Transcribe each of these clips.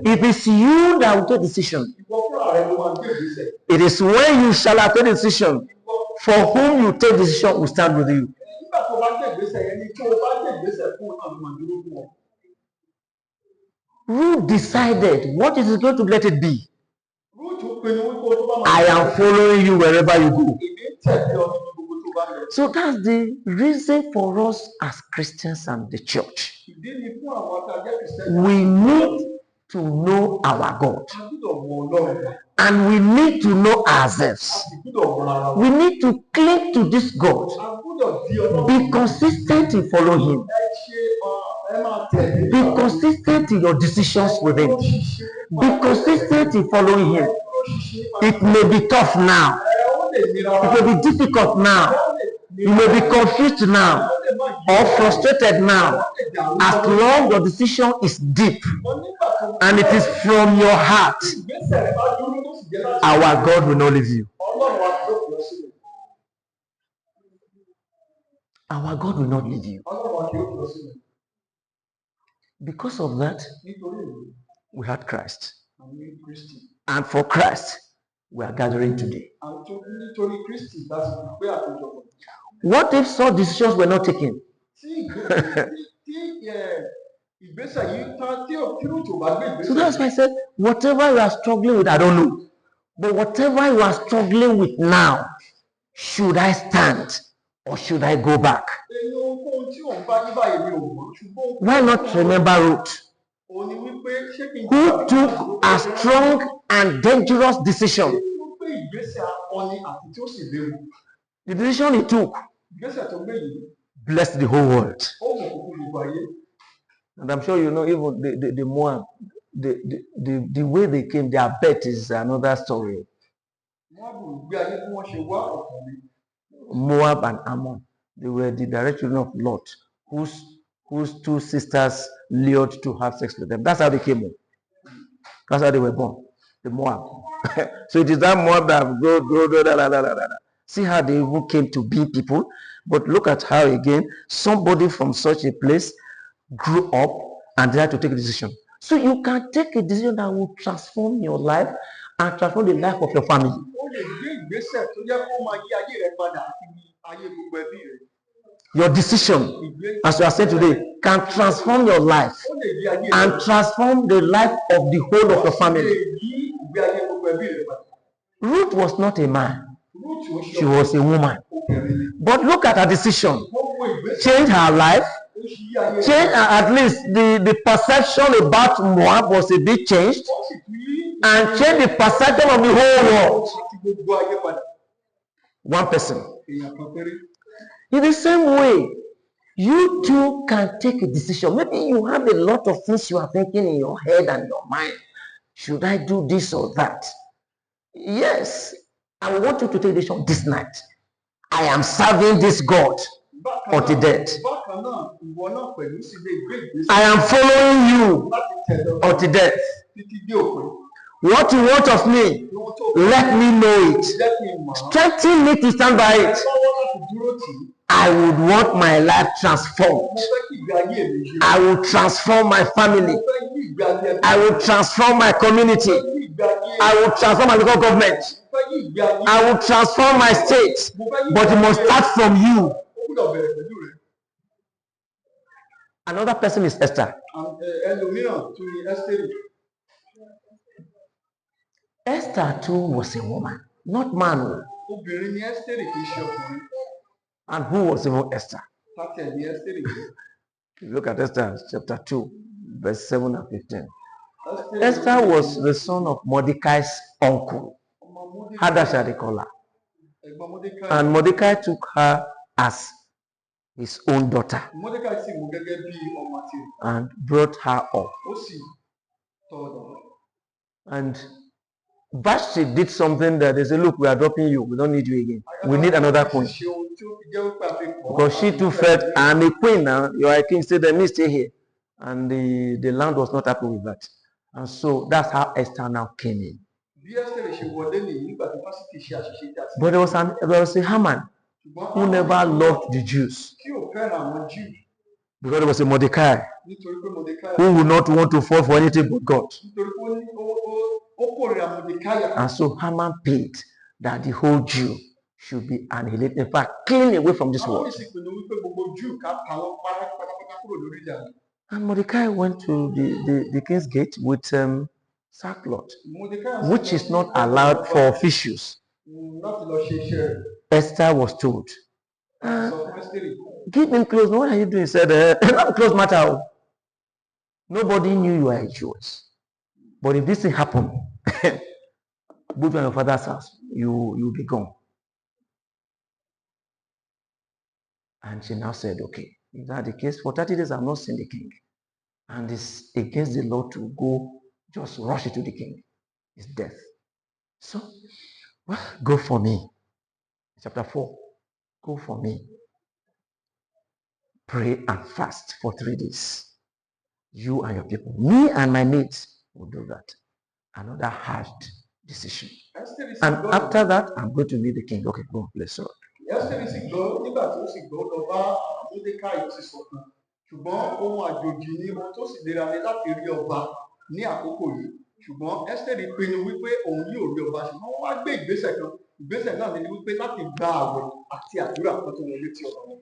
If it's you that will take decision, it is when you shall have taken decision, for whom you take decision will stand with you. Ruth decided, what is it going to let it be? I am following you wherever you go. So that's the reason for us as Christians and the church. We need to know our God. And we need to know ourselves. We need to cling to this God. Be consistent in following Him. Be consistent in your decisions with Him. Be consistent in following Him. It may be tough now. It may be difficult now. You may be confused now or frustrated now. As long as your decision is deep and it is from your heart, our God will not leave you. Our God will not leave you. Because of that, we had Christ. And for Christ, we are gathering today. What if such decisions were not taken? So that's why I said, whatever you are struggling with, I don't know. But whatever you are struggling with now, should I stand or should I go back? Why not remember Ruth, who took a strong and dangerous decision? The decision he took blessed the whole world. And I'm sure you know, even the Moab, the way they came, their bet is another story. Moab and Ammon, they were the direct children of Lot, whose two sisters lured to have sex with them. That's how they came up. That's how they were born, the Moab. So it is that Moab that grow. See how they even came to be people. But look at how, again, somebody from such a place grew up and they had to take a decision. So you can take a decision that will transform your life and transform the life of your family. Your decision, as you are saying today, can transform your life and transform the life of the whole of your family. Ruth was not a man. She was a woman. But look at her decision. Change her life. Change, at least the perception about Moab was a bit changed. And change the perception of the whole world. One person. In the same way, you too can take a decision. Maybe you have a lot of things you are thinking in your head and your mind. Should I do this or that? Yes, I want you to take a decision this night. I am serving this God until death. I am following you until death. What you want of me, let me know it. Strengthen me to stand by it. I would want my life transformed. I will transform my family. I will transform my community. I will transform my local government. I will transform my state. But it must start from you. Another person is Esther. Esther too was a woman, not man. And who was even Esther? Look at Esther chapter 2, verse 7 and 15. Esther was the son of Mordecai's uncle, Hadashadikola. And Mordecai took her as his own daughter and brought her up. And Vashti did something that they said, look, we are dropping you. We don't need you again. We need another queen. Because she too felt, I'm a queen now. You are a king. Say, let me stay here. And the land was not happy with that. And so that's how Esther now came in. But there was a Haman who never loved the Jews. Because there was a Mordecai who would not want to fall for anything but God. And so Haman paid that the whole Jew should be annihilated. In fact, clean away from this world. And Mordecai went to the king's gate with sackcloth, which is not allowed for officials. Esther was told, give him clothes. What are you doing? He said, not clothes matter. Nobody knew you were a Jewish. But if this thing happened, go to your father's house, you'll be gone. And she now said, okay, if that's the case, for 30 days I've not seen the king. And it's against the law to go, just rush it to the king. It's death. So, well, go for me. Chapter 4. Go for me. Pray and fast for 3 days. You and your people. Me and my mates will do that. Another hard decision. And after that, I'm going to meet the king. Okay, go, bless you. Ṣùgbọ́n ohun àjòjì ni ohun tó sì lera ni láti rí ọba ní àkókò yìí. Ṣùgbọ́n Ẹ́sítérì pinnu wípé òun yóò rí ọba, ṣùgbọ́n wọ́n wá gbé ìgbésẹ̀ náà ni wípé láti gba àwẹ̀ àti àdúrà kan tó wọlé tí ọba wọn.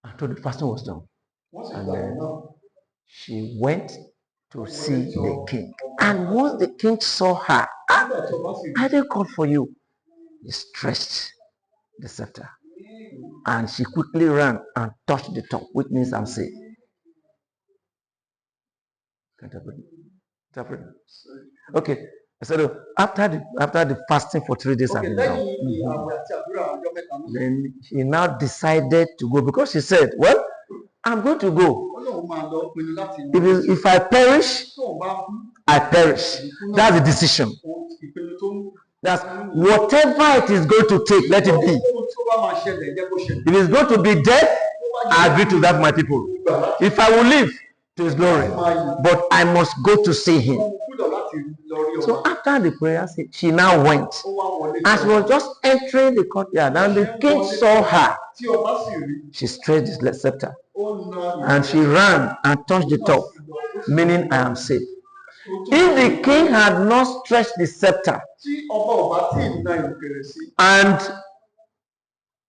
After the fasting was done, and then she went to see the king. And once the king saw her, I didn't call for you. He stretched the scepter. And she quickly ran and touched the top, which means I'm safe. Okay. So after the fasting for 3 days, then she now decided to go because she said, well, I'm going to go. If I perish, I perish. That's the decision. That's whatever it is going to take, let it be. If it's going to be death, I agree to that, my people. If I will live, to his glory. But I must go to see him. So after the prayer, she now went. And she was just entering the courtyard, and the king saw her. She stretched the scepter. And she ran and touched the top, meaning I am safe. If the king had not stretched the scepter, and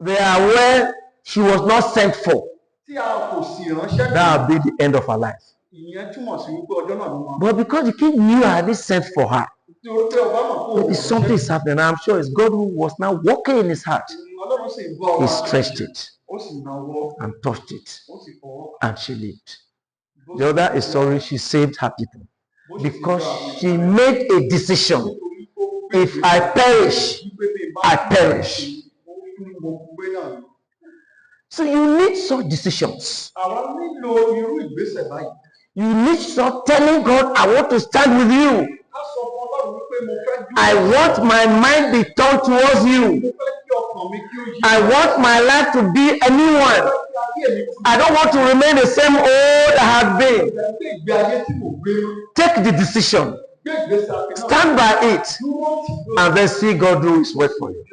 they are aware she was not sent for, that will be the end of her life. But because the king knew I hadn't sent for her, maybe something is happening. I'm sure it's God who was now working in his heart. He stretched it and touched it, and she lived. The other is sorry, she saved her people because she made a decision. If I perish, I perish. So you need such decisions. You need such telling God, I want to stand with you. I want my mind be turned towards you. I want my life to be a new one. I don't want to remain the same old I have been. Take the decision. Stand by it. And then see God do his work for you.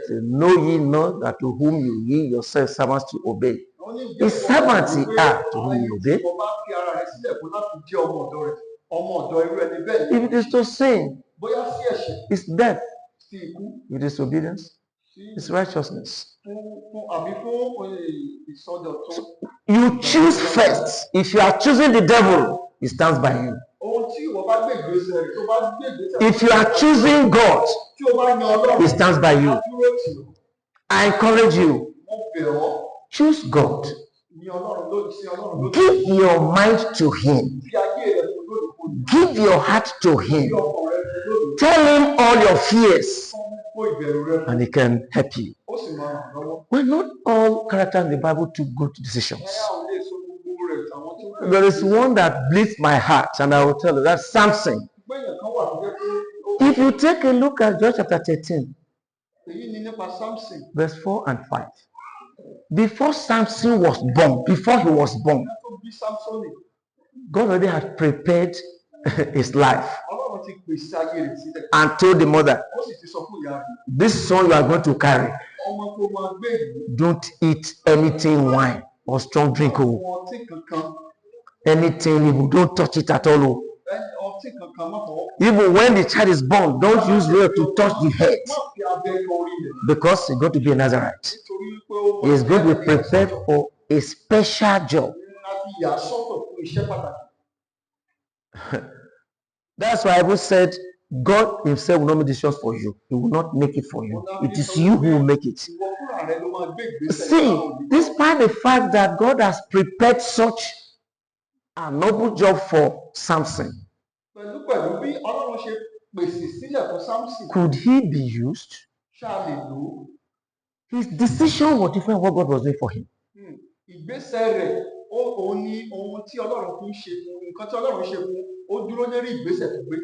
So, know ye not that to whom you yield yourself servants to obey. His servants ye are to whom you obey. If it is to sin, it's death. It is obedience. It's righteousness. So you choose first. If you are choosing the devil, he stands by you. If you are choosing God, he stands by you. I encourage you, choose God. Give your mind to him. Give your heart to him. Tell him all your fears, and he can help you. Well, not all characters in the Bible took good decisions. There is one that bleeds my heart, and I will tell you, that's Samson. If you take a look at John chapter 13, verse 4 and 5. Before Samson was born, before he was born, God already had prepared his life and told the mother, this son you are going to carry, don't eat anything wine. or strong drink. Àwọn ọtí kankan, Anything evil, don't touch it at all. ọtí kankan má fọwọ́. Even when the child is born, don't use nail to touch the head, Má fi abẹ́ kan orí rẹ̀. because he's going to be a Nazarite. Nítorí pé ó He is going to be prepared for a special job. láti yà á sọ́tọ̀ fún iṣẹ́ pàtàkì. That's why I Bible said, God himself will not make decisions for you. He will not make it for you. It is you who will make it. Ìwọ fúnra rẹ ló máa gbé ìgbésẹ̀. See, despite the fact that God has prepared such a noble job for Samson, Pẹ̀lú bí Ọlọ́run ṣe pèsè sílẹ̀ fún Samson, could he be used? ṣáà lè lò ó. His decision was different from what God was doing for him. Ìgbésẹ̀ rẹ̀ òun ni ohun tí Ọlọ́run fi ń ṣe fún nǹkan tí Ọlọ́run ṣe fún ó dúró lérí ìgbésẹ̀ tó gbé.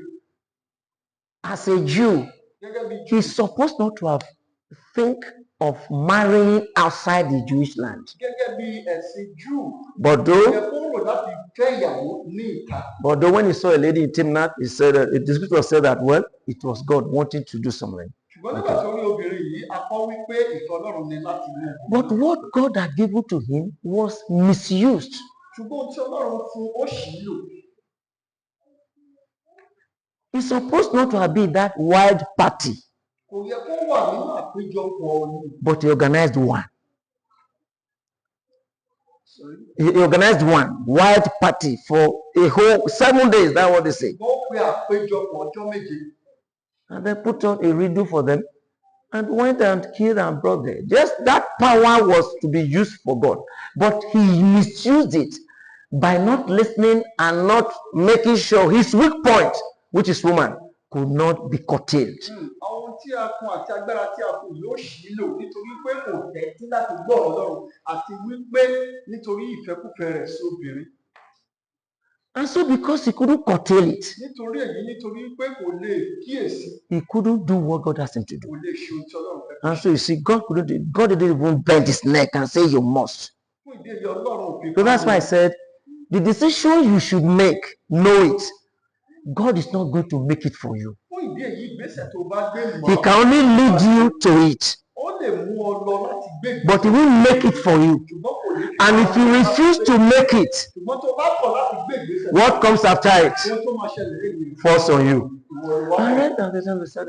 As a Jew, Gẹ́gẹ́ bí he's supposed not to have think of marrying outside the Jewish land. gẹ́gẹ́ bí ẹ̀sìn Júù, But though, ẹ kó rò láti fẹ́ ìyàwó ní ìta. when he saw a lady in Timnath, he said, the scripture said that, well, it was God wanting to do something. Ṣùgbọ́n nígbà tó rí obìnrin yìí, a kọ́ wípé ìfẹ́ Ọlọ́run ni láti mú. But what God had given to him was misused. Ṣùgbọ́n ohun tí Ọlọ́run fún ó ṣì í lò. He's supposed not to have been that wild party, Kò yẹ kó wà nínú àpéjọpọ̀ ọ̀nì. but he organized one. He organized one wild party for a whole 7 days. That's what they say. Wọ́n pe àpéjọpọ̀ ọjọ́ méje. And they put on a riddle for them and went and killed and brought them. Just that power was to be used for God. But he misused it by not listening and not making sure his weak point, which is woman, could not be curtailed. Àwọn tí a fún àti agbára tí a fún yóò ṣì í lò nítorí pé kò tẹ́tí láti gbọ́ Ọlọ́run àti wípé nítorí ìfẹ́kúfẹ́ rẹ̀ sí obìnrin. And so because he couldn't curtail it, Nítorí èyí nítorí pé kò lè kíyèsí, he couldn't do what God asked him to do. kò lè ṣe ohun tí Ọlọ́run fẹ́. And so you see, God didn't even bend his neck and say you must. Fún ìdí èyí Ọlọ́run ò fi So that's why I said, the decision you should make, know it. God is not going to make it for you. Fún ìdí èyí ìgbésẹ̀ tó bá gbé He mọ́, can only lead you to it, ó lè mú ọ lọ láti gbé ìgbésẹ̀. but he won't make it for you. Ṣùgbọ́n kò ní fi And if you refuse to make it, ṣùgbọ́n tó bá kọ̀ láti gbé ìgbésẹ̀. what comes after it Ohun tó máa ṣẹlẹ̀ lẹ́yìn falls on you. ìwọ ìwà. I read that the time they said,